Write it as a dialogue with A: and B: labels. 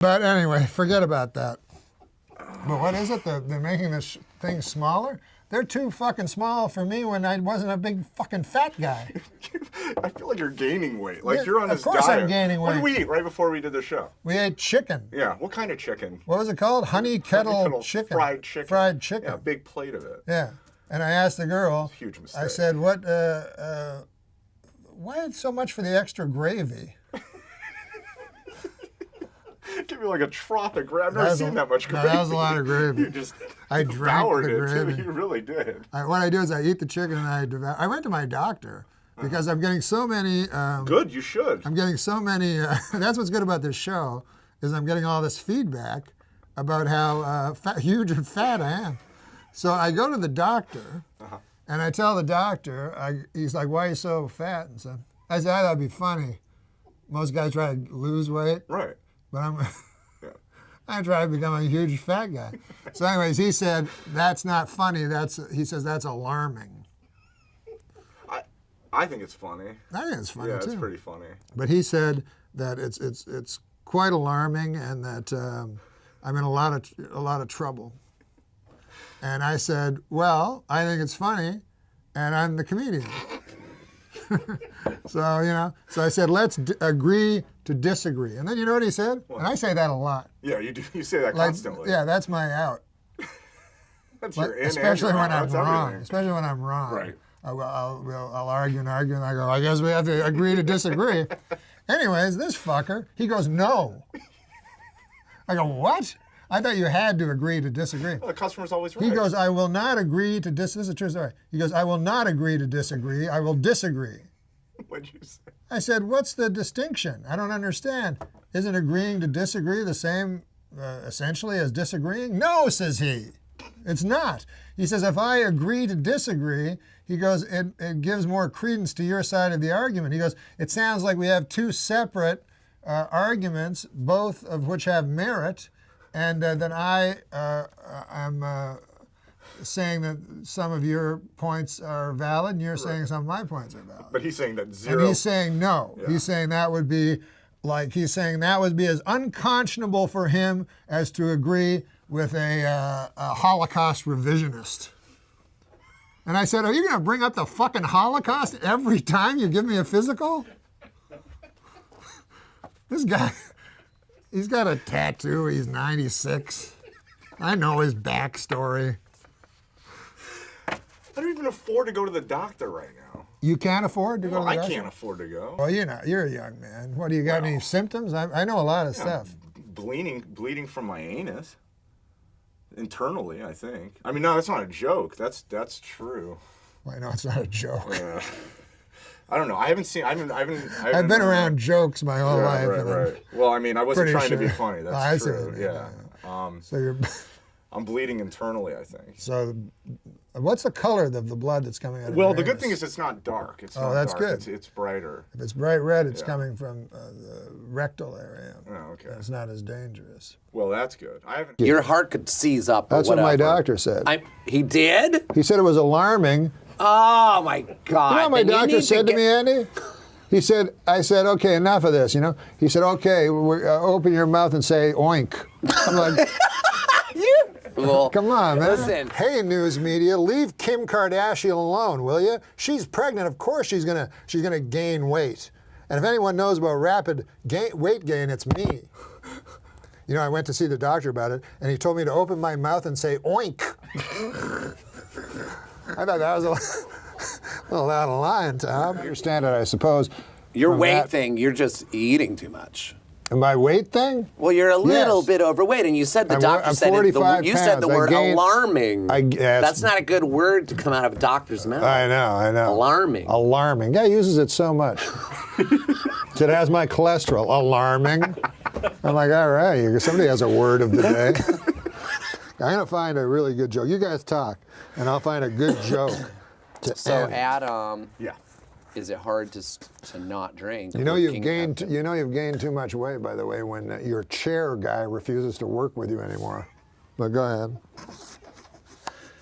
A: But anyway, forget about that. But what is it? They're making this thing smaller? They're too fucking small for me when I wasn't a big fucking fat guy.
B: I feel like you're gaining weight. Like
A: Yeah,
B: you're on this diet.
A: Of course I'm gaining weight.
B: What did we eat right before we did the show?
A: We ate chicken.
B: Yeah. What kind of chicken?
A: What was it called? Honey kettle chicken.
B: Fried chicken.
A: Fried chicken.
B: Yeah, a big plate of it.
A: Yeah. And I asked the girl.
B: Huge mistake.
A: I said, "What? Why so much for the extra gravy?"
B: Give me like a trough of gravy. I've never seen that much gravy.
A: No, that was a lot of gravy.
B: You just
A: I drank the gravy.
B: Too. You really did.
A: What I do is I eat the chicken and I devour. I went to my doctor because I'm getting so many.
B: Good, you should.
A: I'm getting so many. That's what's good about this show is I'm getting all this feedback about how huge and fat I am. So I go to the doctor and I tell the doctor. He's like, "Why are you so fat?" And so I said, "I thought it'd be funny. Most guys try to lose weight."
B: Right.
A: But I try to become a huge fat guy. So anyways, he said, that's not funny. He says that's alarming.
B: I think it's funny.
A: I think it's funny too.
B: Yeah, it's pretty funny.
A: But he said that it's quite alarming and that I'm in a lot of trouble. And I said, well, I think it's funny, and I'm the comedian. So I said, let's agree to disagree. And then you know what he said? What? And I say that a lot.
B: Yeah, you do. You say that constantly.
A: Yeah, that's my out.
B: That's your in
A: especially when I'm
B: that's
A: wrong.
B: everything.
A: Especially when I'm wrong.
B: Right.
A: I'll argue and argue, and I go, I guess we have to agree to disagree. Anyways, this fucker, he goes, no. I go, what? I thought you had to agree to disagree.
B: Well, the customer's always right.
A: He goes, I will not agree to disagree. This is a true story. He goes, I will not agree to disagree. I will disagree.
B: What'd you say?
A: I said, what's the distinction? I don't understand. Isn't agreeing to disagree the same, essentially, as disagreeing? No, says he. It's not. He says, if I agree to disagree, he goes, it gives more credence to your side of the argument. He goes, it sounds like we have two separate arguments, both of which have merit, and then I'm saying that some of your points are valid, and you're saying some of my points are valid.
B: But he's saying that zero.
A: And he's saying no.
B: Yeah.
A: He's saying that would be as unconscionable for him as to agree with a Holocaust revisionist. And I said, are you going to bring up the fucking Holocaust every time you give me a physical? This guy, he's got a tattoo. He's 96. I know his backstory.
B: I don't even afford to go to the doctor right now.
A: You can't afford to go to the doctor?
B: I can't afford to go.
A: Well, you're a young man. What, do you got any symptoms? I know a lot of stuff.
B: Bleeding from my anus. Internally, I think. I mean, no, that's not a joke. That's true.
A: Well, I know it's not a joke.
B: Yeah. I don't know. I've
A: been around jokes my whole life.
B: Right. Well, I mean, I wasn't trying to be funny. That's
A: true.
B: Yeah.
A: So you're.
B: I'm bleeding internally, I think.
A: So, what's the color of the blood that's coming out of
B: Well,
A: your
B: the good
A: anus?
B: thing is it's not dark. It's not
A: that's
B: dark.
A: good.
B: It's brighter.
A: If it's bright red, it's coming from the rectal area.
B: Oh, okay.
A: It's not as dangerous.
B: Well, that's good. I haven't.
C: Your heart could seize up.
A: That's
C: or
A: what my
C: whatever.
A: doctor said.
C: He did?
A: He said it was alarming.
C: Oh my God!
A: You know what my doctor said to me, Andy? He said, I said, okay, enough of this, He said, okay, open your mouth and say oink. I'm like,
C: Well,
A: come on, man.
C: Listen.
A: Hey, news media, leave Kim Kardashian alone, will you? She's pregnant. Of course she's gonna gain weight. And if anyone knows about rapid weight gain, it's me. I went to see the doctor about it, and he told me to open my mouth and say oink. I thought that was a little out of line, Tom. I understand it, I suppose.
C: Your weight thing, you're just eating too much.
A: My weight thing?
C: Well, you're a little bit overweight, and you said the doctor said it. You said the word alarming. That's not a good word to come out of a doctor's mouth.
A: I know.
C: Alarming.
A: Alarming. Guy uses it so much. Said it has my cholesterol. Alarming. I'm like, all right, somebody has a word of the day. I'm gonna find a really good joke. You guys talk, and I'll find a good joke.
C: So, Adam.
B: Yeah.
C: Is it hard to not drink?
A: You've gained too much weight, by the way, when your chair guy refuses to work with you anymore. But go ahead.